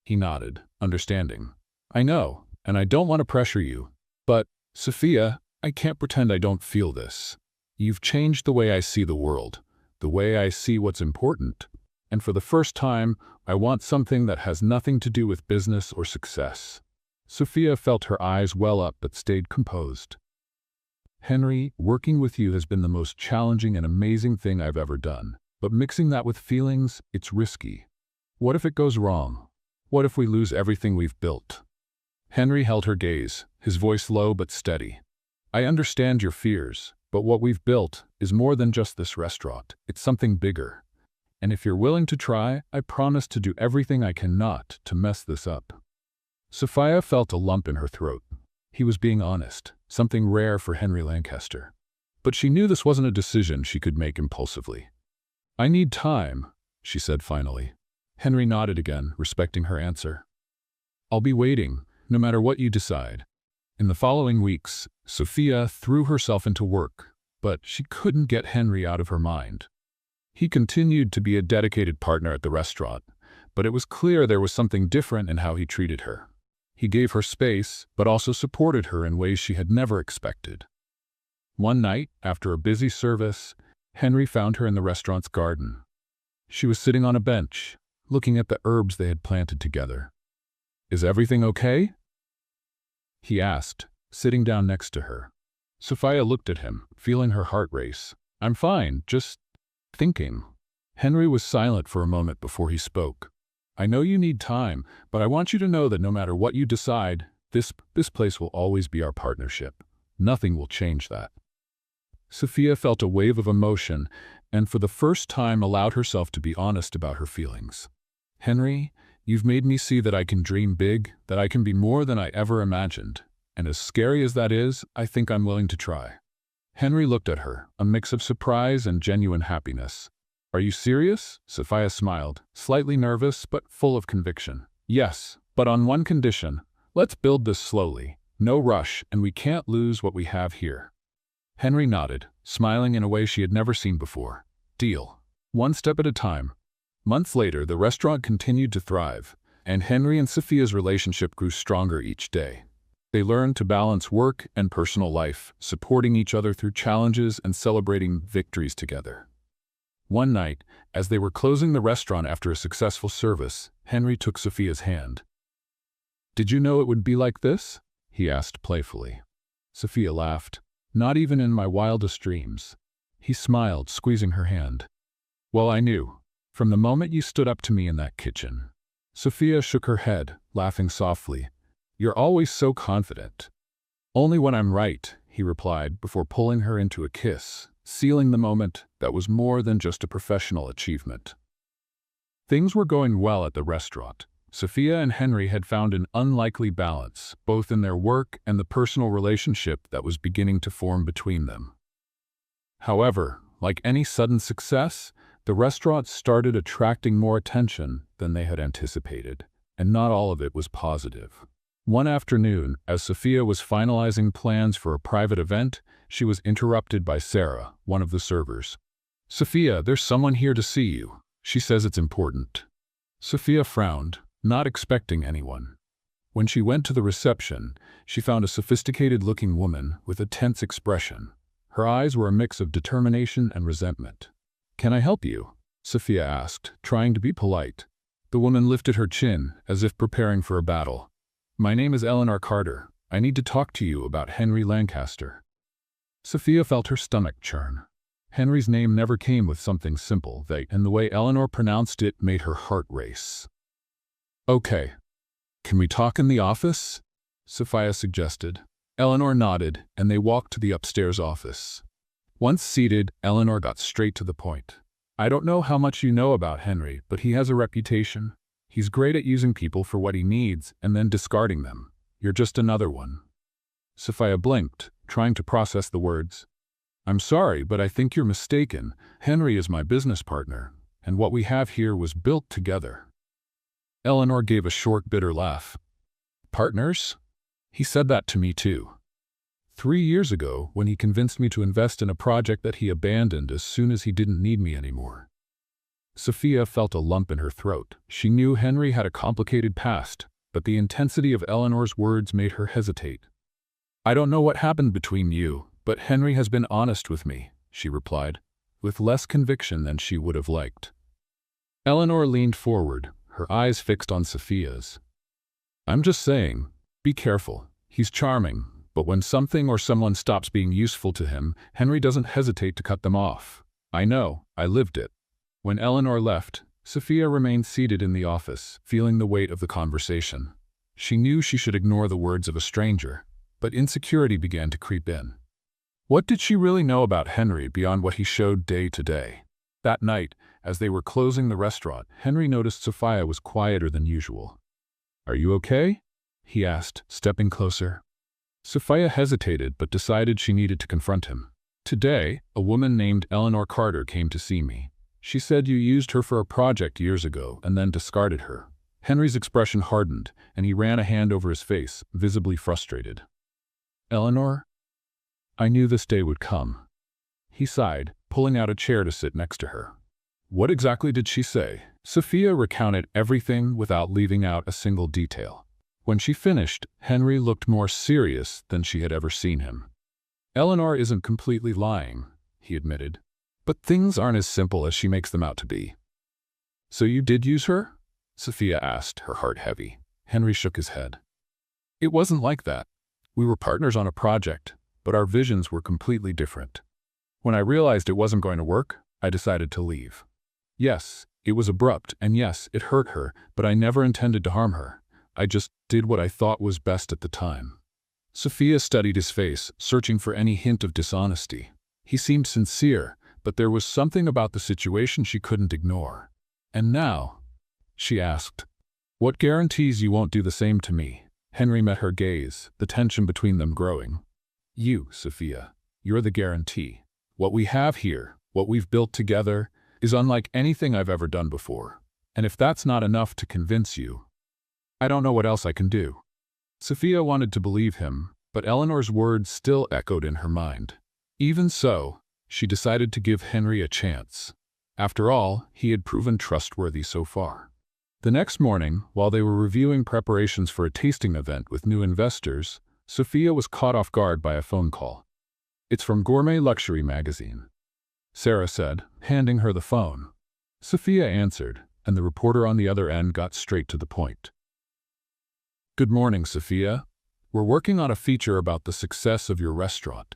He nodded, understanding. "I know, and I don't want to pressure you. But, Sophia, I can't pretend I don't feel this. You've changed the way I see the world, the way I see what's important. And for the first time, I want something that has nothing to do with business or success." Sophia felt her eyes well up but stayed composed. "Henry, working with you has been the most challenging and amazing thing I've ever done. But mixing that with feelings, it's risky. What if it goes wrong? What if we lose everything we've built?" Henry held her gaze, his voice low but steady. "I understand your fears, but what we've built is more than just this restaurant. It's something bigger. And if you're willing to try, I promise to do everything I can not to mess this up." Sophia felt a lump in her throat. He was being honest, something rare for Henry Lancaster. But she knew this wasn't a decision she could make impulsively. "I need time," she said finally. Henry nodded again, respecting her answer. "I'll be waiting, no matter what you decide." In the following weeks, Sophia threw herself into work, but she couldn't get Henry out of her mind. He continued to be a dedicated partner at the restaurant, but it was clear there was something different in how he treated her. He gave her space, but also supported her in ways she had never expected. One night, after a busy service, Henry found her in the restaurant's garden. She was sitting on a bench, looking at the herbs they had planted together. "Is everything okay?" he asked, sitting down next to her. Sophia looked at him, feeling her heart race. "I'm fine, just thinking." Henry was silent for a moment before he spoke. "I know you need time, but I want you to know that no matter what you decide, this place will always be our partnership. Nothing will change that." Sophia felt a wave of emotion and for the first time allowed herself to be honest about her feelings. "Henry, you've made me see that I can dream big, that I can be more than I ever imagined. And as scary as that is, I think I'm willing to try." Henry looked at her, a mix of surprise and genuine happiness. "Are you serious?" Sophia smiled, slightly nervous but full of conviction. "Yes, but on one condition. Let's build this slowly. No rush, and we can't lose what we have here." Henry nodded, smiling in a way she had never seen before. "Deal. One step at a time." Months later, the restaurant continued to thrive, and Henry and Sophia's relationship grew stronger each day. They learned to balance work and personal life, supporting each other through challenges and celebrating victories together. One night, as they were closing the restaurant after a successful service, Henry took Sophia's hand. "Did you know it would be like this?" he asked playfully. Sophia laughed. "Not even in my wildest dreams." He smiled, squeezing her hand. "Well, I knew. From the moment you stood up to me in that kitchen." Sophia shook her head, laughing softly. "You're always so confident." "Only when I'm right," he replied before pulling her into a kiss, sealing the moment that was more than just a professional achievement. Things were going well at the restaurant. Sophia and Henry had found an unlikely balance, both in their work and the personal relationship that was beginning to form between them. However, like any sudden success, the restaurant started attracting more attention than they had anticipated, and not all of it was positive. One afternoon, as Sophia was finalizing plans for a private event, she was interrupted by Sarah, one of the servers. "Sophia, there's someone here to see you. She says it's important." Sophia frowned, not expecting anyone. When she went to the reception, she found a sophisticated-looking woman with a tense expression. Her eyes were a mix of determination and resentment. "Can I help you?" Sophia asked, trying to be polite. The woman lifted her chin, as if preparing for a battle. "My name is Eleanor Carter. I need to talk to you about Henry Lancaster." Sophia felt her stomach churn. Henry's name never came with something simple, and the way Eleanor pronounced it made her heart race. "Okay. Can we talk in the office?" Sophia suggested. Eleanor nodded, and they walked to the upstairs office. Once seated, Eleanor got straight to the point. "I don't know how much you know about Henry, but he has a reputation. He's great at using people for what he needs and then discarding them. You're just another one." Sophia blinked, trying to process the words. "I'm sorry, but I think you're mistaken. Henry is my business partner, and what we have here was built together." Eleanor gave a short, bitter laugh. "Partners? He said that to me too. 3 years ago, when he convinced me to invest in a project that he abandoned as soon as he didn't need me anymore." Sophia felt a lump in her throat. She knew Henry had a complicated past, but the intensity of Eleanor's words made her hesitate. "I don't know what happened between you, but Henry has been honest with me," she replied, with less conviction than she would have liked. Eleanor leaned forward, her eyes fixed on Sophia's. "I'm just saying, be careful. He's charming, but when something or someone stops being useful to him, Henry doesn't hesitate to cut them off. I know, I lived it." When Eleanor left, Sophia remained seated in the office, feeling the weight of the conversation. She knew she should ignore the words of a stranger, but insecurity began to creep in. What did she really know about Henry beyond what he showed day to day? That night, as they were closing the restaurant, Henry noticed Sophia was quieter than usual. "Are you okay?" he asked, stepping closer. Sophia hesitated but decided she needed to confront him. "Today, a woman named Eleanor Carter came to see me. She said you used her for a project years ago and then discarded her." Henry's expression hardened, and he ran a hand over his face, visibly frustrated. "Eleanor? I knew this day would come." He sighed, pulling out a chair to sit next to her. "What exactly did she say?" Sophia recounted everything without leaving out a single detail. When she finished, Henry looked more serious than she had ever seen him. "Eleanor isn't completely lying," he admitted. "But things aren't as simple as she makes them out to be." "So you did use her?" Sophia asked, her heart heavy. Henry shook his head. "It wasn't like that. We were partners on a project, but our visions were completely different. When I realized it wasn't going to work, I decided to leave. Yes, it was abrupt, and yes, it hurt her, but I never intended to harm her. I just did what I thought was best at the time." Sophia studied his face, searching for any hint of dishonesty. He seemed sincere, but there was something about the situation she couldn't ignore. "And now?" she asked. "What guarantees you won't do the same to me?" Henry met her gaze, the tension between them growing. "You, Sophia, you're the guarantee. What we have here, what we've built together, is unlike anything I've ever done before. And if that's not enough to convince you, I don't know what else I can do." Sophia wanted to believe him, but Eleanor's words still echoed in her mind. Even so, she decided to give Henry a chance. After all, he had proven trustworthy so far. The next morning, while they were reviewing preparations for a tasting event with new investors, Sophia was caught off guard by a phone call. "It's from Gourmet Luxury magazine," Sarah said, handing her the phone. Sophia answered, and the reporter on the other end got straight to the point. "Good morning, Sophia. We're working on a feature about the success of your restaurant.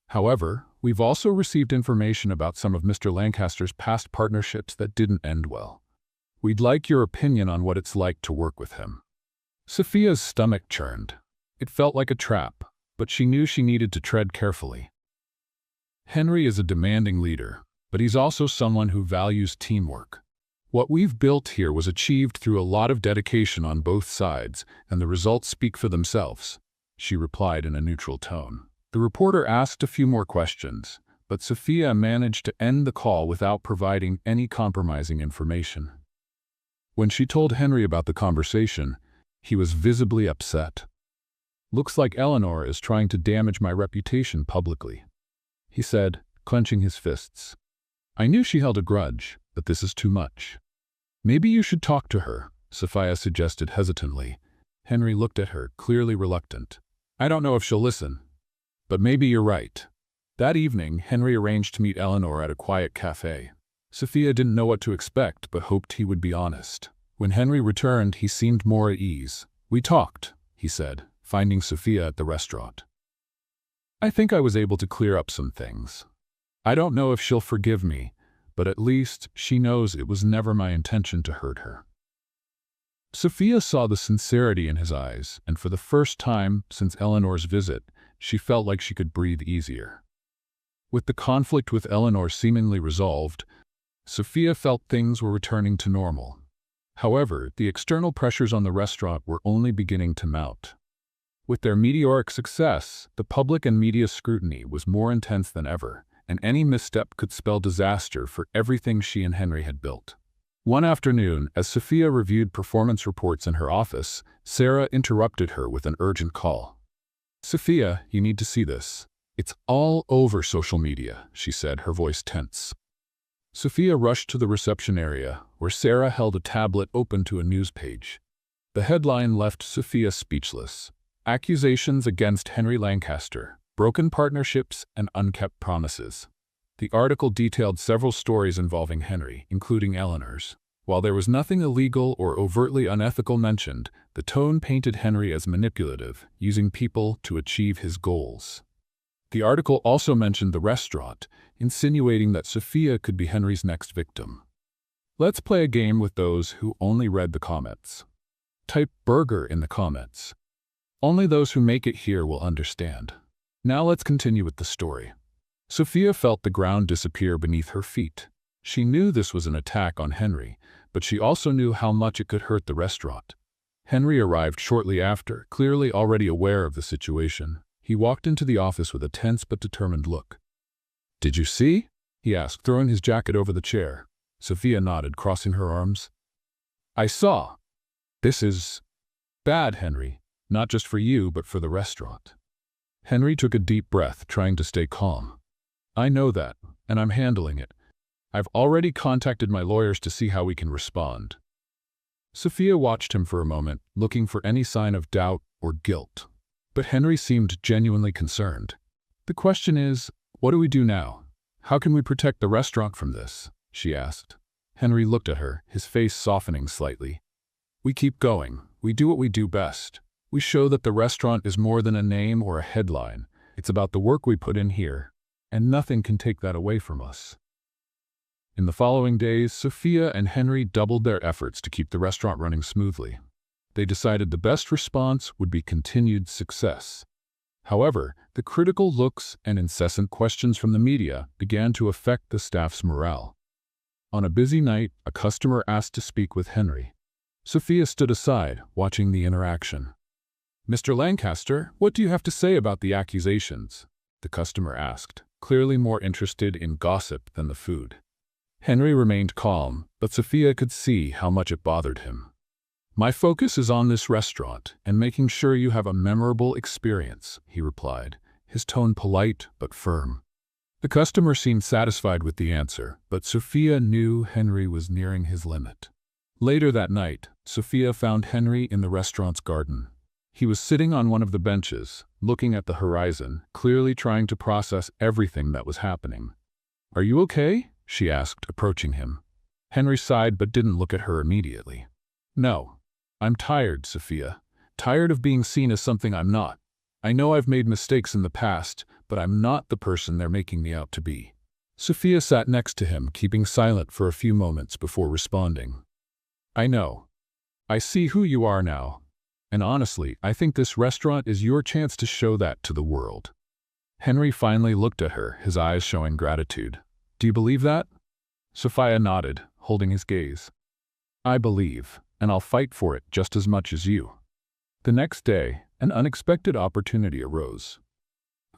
However, we've also received information about some of Mr. Lancaster's past partnerships that didn't end well. We'd like your opinion on what it's like to work with him." Sophia's stomach churned. It felt like a trap, but she knew she needed to tread carefully. Henry is a demanding leader, but he's also someone who values teamwork. What we've built here was achieved through a lot of dedication on both sides, and the results speak for themselves," she replied in a neutral tone. The reporter asked a few more questions, but Sophia managed to end the call without providing any compromising information. When she told Henry about the conversation, he was visibly upset. "Looks like Eleanor is trying to damage my reputation publicly," he said, clenching his fists. "I knew she held a grudge, but this is too much." "Maybe you should talk to her," Sophia suggested hesitantly. Henry looked at her, clearly reluctant. "I don't know if she'll listen, but maybe you're right." That evening, Henry arranged to meet Eleanor at a quiet cafe. Sophia didn't know what to expect, but hoped he would be honest. When Henry returned, he seemed more at ease. "We talked," he said, finding Sophia at the restaurant. "I think I was able to clear up some things. I don't know if she'll forgive me, but at least she knows it was never my intention to hurt her." Sophia saw the sincerity in his eyes, and for the first time since Eleanor's visit, she felt like she could breathe easier. With the conflict with Eleanor seemingly resolved, Sophia felt things were returning to normal. However, the external pressures on the restaurant were only beginning to mount. With their meteoric success, the public and media scrutiny was more intense than ever, and any misstep could spell disaster for everything she and Henry had built. One afternoon, as Sophia reviewed performance reports in her office, Sarah interrupted her with an urgent call. "Sophia, you need to see this. It's all over social media," she said, her voice tense. Sophia rushed to the reception area, where Sarah held a tablet open to a news page. The headline left Sophia speechless. "Accusations against Henry Lancaster, broken partnerships and unkept promises." The article detailed several stories involving Henry, including Eleanor's. While there was nothing illegal or overtly unethical mentioned, the tone painted Henry as manipulative, using people to achieve his goals. The article also mentioned the restaurant, insinuating that Sophia could be Henry's next victim. Let's play a game with those who only read the comments. Type burger in the comments. Only those who make it here will understand. Now let's continue with the story. Sophia felt the ground disappear beneath her feet. She knew this was an attack on Henry, but she also knew how much it could hurt the restaurant. Henry arrived shortly after, clearly already aware of the situation. He walked into the office with a tense but determined look. "Did you see?" he asked, throwing his jacket over the chair. Sophia nodded, crossing her arms. "I saw. This is bad, Henry. Not just for you, but for the restaurant." Henry took a deep breath, trying to stay calm. "I know that, and I'm handling it. I've already contacted my lawyers to see how we can respond." Sophia watched him for a moment, looking for any sign of doubt or guilt. But Henry seemed genuinely concerned. "The question is, what do we do now? How can we protect the restaurant from this?" she asked. Henry looked at her, his face softening slightly. "We keep going. We do what we do best. We show that the restaurant is more than a name or a headline. It's about the work we put in here, and nothing can take that away from us." In the following days, Sophia and Henry doubled their efforts to keep the restaurant running smoothly. They decided the best response would be continued success. However, the critical looks and incessant questions from the media began to affect the staff's morale. On a busy night, a customer asked to speak with Henry. Sophia stood aside, watching the interaction. "Mr. Lancaster, what do you have to say about the accusations?" the customer asked, clearly more interested in gossip than the food. Henry remained calm, but Sophia could see how much it bothered him. "My focus is on this restaurant and making sure you have a memorable experience," he replied, his tone polite but firm. The customer seemed satisfied with the answer, but Sophia knew Henry was nearing his limit. Later that night, Sophia found Henry in the restaurant's garden. He was sitting on one of the benches, looking at the horizon, clearly trying to process everything that was happening. "Are you okay?" she asked, approaching him. Henry sighed but didn't look at her immediately. "No. I'm tired, Sophia. Tired of being seen as something I'm not. I know I've made mistakes in the past, but I'm not the person they're making me out to be." Sophia sat next to him, keeping silent for a few moments before responding. "I know. I see who you are now. And honestly, I think this restaurant is your chance to show that to the world." Henry finally looked at her, his eyes showing gratitude. "Do you believe that?" Sophia nodded, holding his gaze. "I believe, and I'll fight for it just as much as you." The next day, an unexpected opportunity arose.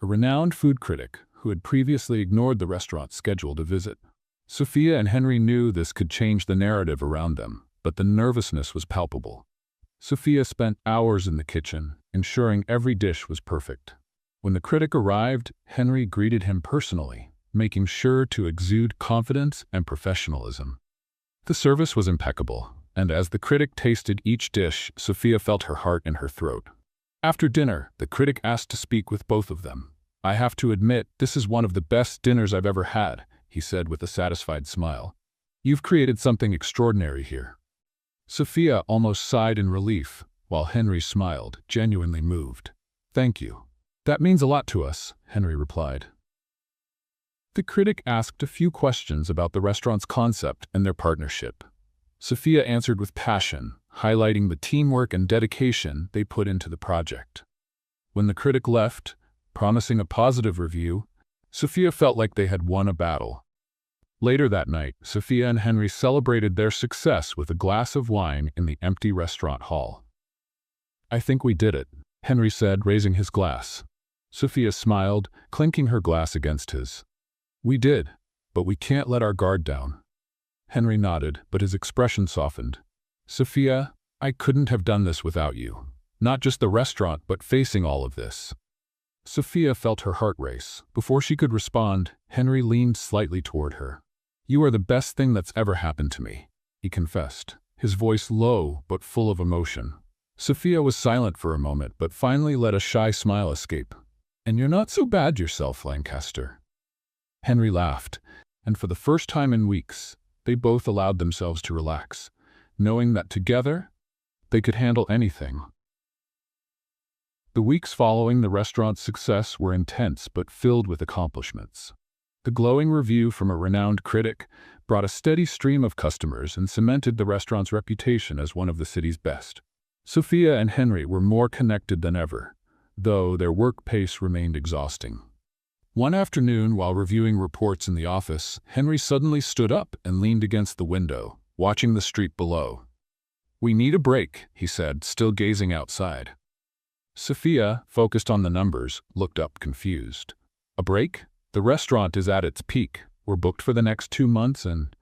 A renowned food critic, who had previously ignored the restaurant, scheduled a visit. Sophia and Henry knew this could change the narrative around them, but the nervousness was palpable. Sophia spent hours in the kitchen, ensuring every dish was perfect. When the critic arrived, Henry greeted him personally, making sure to exude confidence and professionalism. The service was impeccable, and as the critic tasted each dish, Sophia felt her heart in her throat. After dinner, the critic asked to speak with both of them. "I have to admit, this is one of the best dinners I've ever had," he said with a satisfied smile. "You've created something extraordinary here." Sophia almost sighed in relief, while Henry smiled, genuinely moved. "Thank you. That means a lot to us," Henry replied. The critic asked a few questions about the restaurant's concept and their partnership. Sophia answered with passion, highlighting the teamwork and dedication they put into the project. When the critic left, promising a positive review, Sophia felt like they had won a battle. Later that night, Sophia and Henry celebrated their success with a glass of wine in the empty restaurant hall. "I think we did it," Henry said, raising his glass. Sophia smiled, clinking her glass against his. "We did, but we can't let our guard down." Henry nodded, but his expression softened. "Sophia, I couldn't have done this without you. Not just the restaurant, but facing all of this." Sophia felt her heart race. Before she could respond, Henry leaned slightly toward her. "You are the best thing that's ever happened to me," he confessed, his voice low but full of emotion. Sophia was silent for a moment, but finally let a shy smile escape. "And you're not so bad yourself, Lancaster." Henry laughed, and for the first time in weeks, they both allowed themselves to relax, knowing that together, they could handle anything. The weeks following the restaurant's success were intense but filled with accomplishments. The glowing review from a renowned critic brought a steady stream of customers and cemented the restaurant's reputation as one of the city's best. Sophia and Henry were more connected than ever, though their work pace remained exhausting. One afternoon, while reviewing reports in the office, Henry suddenly stood up and leaned against the window, watching the street below. "We need a break," he said, still gazing outside. Sophia, focused on the numbers, looked up confused. "A break? The restaurant is at its peak. We're booked for the next 2 months and—"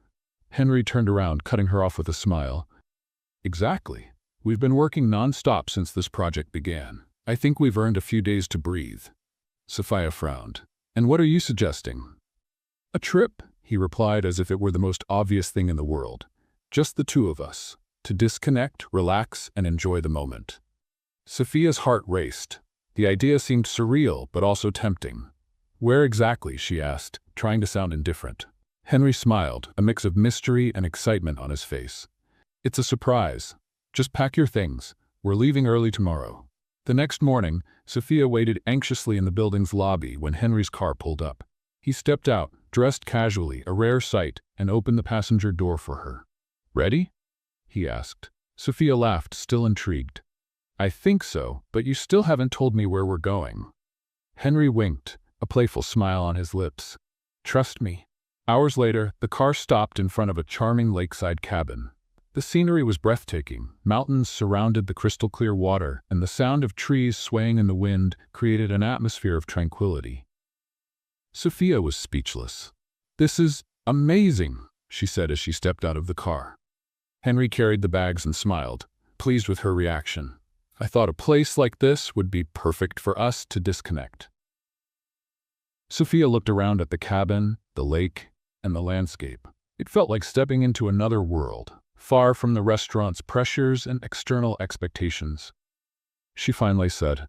Henry turned around, cutting her off with a smile. "Exactly. We've been working non-stop since this project began. I think we've earned a few days to breathe." Sophia frowned. "And what are you suggesting?" "A trip," he replied as if it were the most obvious thing in the world. "Just the two of us, to disconnect, relax, and enjoy the moment." Sophia's heart raced. The idea seemed surreal, but also tempting. "Where exactly?" she asked, trying to sound indifferent. Henry smiled, a mix of mystery and excitement on his face. "It's a surprise. Just pack your things. We're leaving early tomorrow." The next morning, Sophia waited anxiously in the building's lobby when Henry's car pulled up. He stepped out, dressed casually, a rare sight, and opened the passenger door for her. "Ready?" he asked. Sophia laughed, still intrigued. "I think so, but you still haven't told me where we're going." Henry winked, a playful smile on his lips. "Trust me." Hours later, the car stopped in front of a charming lakeside cabin. The scenery was breathtaking. Mountains surrounded the crystal-clear water, and the sound of trees swaying in the wind created an atmosphere of tranquility. Sophia was speechless. "This is amazing," she said as she stepped out of the car. Henry carried the bags and smiled, pleased with her reaction. "I thought a place like this would be perfect for us to disconnect." Sophia looked around at the cabin, the lake, and the landscape. It felt like stepping into another world, far from the restaurant's pressures and external expectations. She finally said.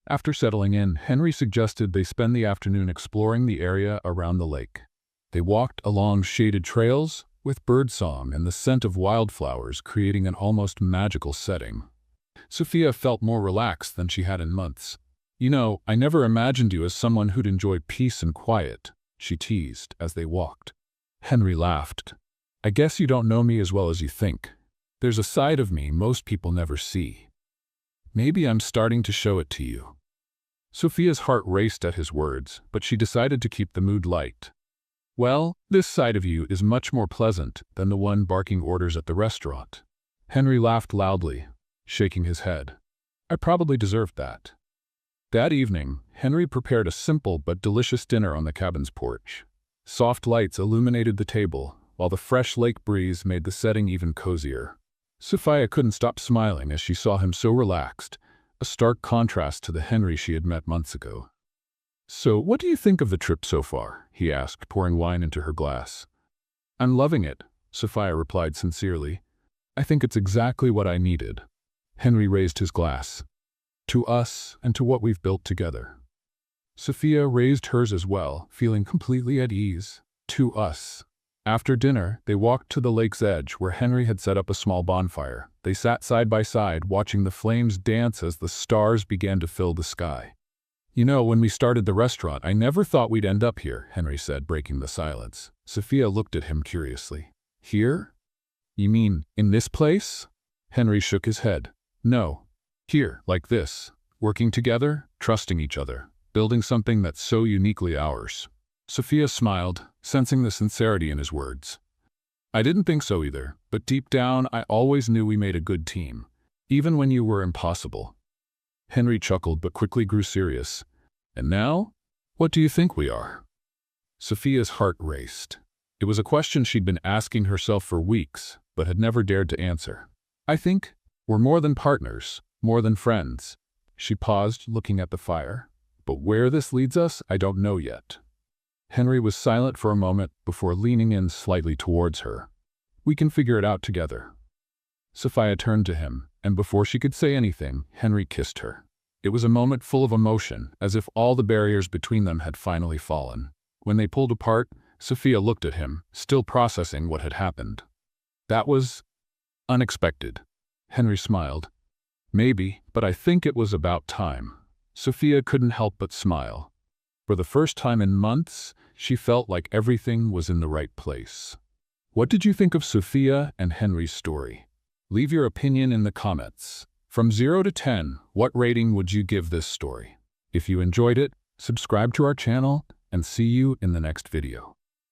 After settling in, Henry suggested they spend the afternoon exploring the area around the lake. They walked along shaded trails, with birdsong and the scent of wildflowers creating an almost magical setting. Sophia felt more relaxed than she had in months. "You know, I never imagined you as someone who'd enjoy peace and quiet," she teased as they walked. Henry laughed. "I guess you don't know me as well as you think. There's a side of me most people never see. Maybe I'm starting to show it to you." Sophia's heart raced at his words, but she decided to keep the mood light. Well, this side of you is much more pleasant than the one barking orders at the restaurant. Henry laughed loudly, shaking his head. I probably deserved that. That evening, Henry prepared a simple but delicious dinner on the cabin's porch. Soft lights illuminated the table, while the fresh lake breeze made the setting even cozier. Sophia couldn't stop smiling as she saw him so relaxed, a stark contrast to the Henry she had met months ago. So, what do you think of the trip so far? He asked, pouring wine into her glass. I'm loving it, Sophia replied sincerely. I think it's exactly what I needed. Henry raised his glass. To us and to what we've built together. Sophia raised hers as well, feeling completely at ease. To us. After dinner, they walked to the lake's edge where Henry had set up a small bonfire. They sat side by side, watching the flames dance as the stars began to fill the sky. You know, when we started the restaurant, I never thought we'd end up here, Henry said, breaking the silence. Sophia looked at him curiously. Here? You mean, in this place? Henry shook his head. No. Here, like this. Working together, trusting each other, building something that's so uniquely ours. Sophia smiled, sensing the sincerity in his words. I didn't think so either, but deep down I always knew we made a good team, even when you were impossible. Henry chuckled but quickly grew serious. And now? What do you think we are? Sophia's heart raced. It was a question she'd been asking herself for weeks, but had never dared to answer. I think we're more than partners, more than friends. She paused, looking at the fire. But where this leads us, I don't know yet. Henry was silent for a moment before leaning in slightly towards her. We can figure it out together. Sophia turned to him, and before she could say anything, Henry kissed her. It was a moment full of emotion, as if all the barriers between them had finally fallen. When they pulled apart, Sophia looked at him, still processing what had happened. That was unexpected. Henry smiled. Maybe, but I think it was about time. Sophia couldn't help but smile. For the first time in months, she felt like everything was in the right place. What did you think of Sophia and Henry's story? Leave your opinion in the comments. From 0 to 10, what rating would you give this story? If you enjoyed it, subscribe to our channel and see you in the next video.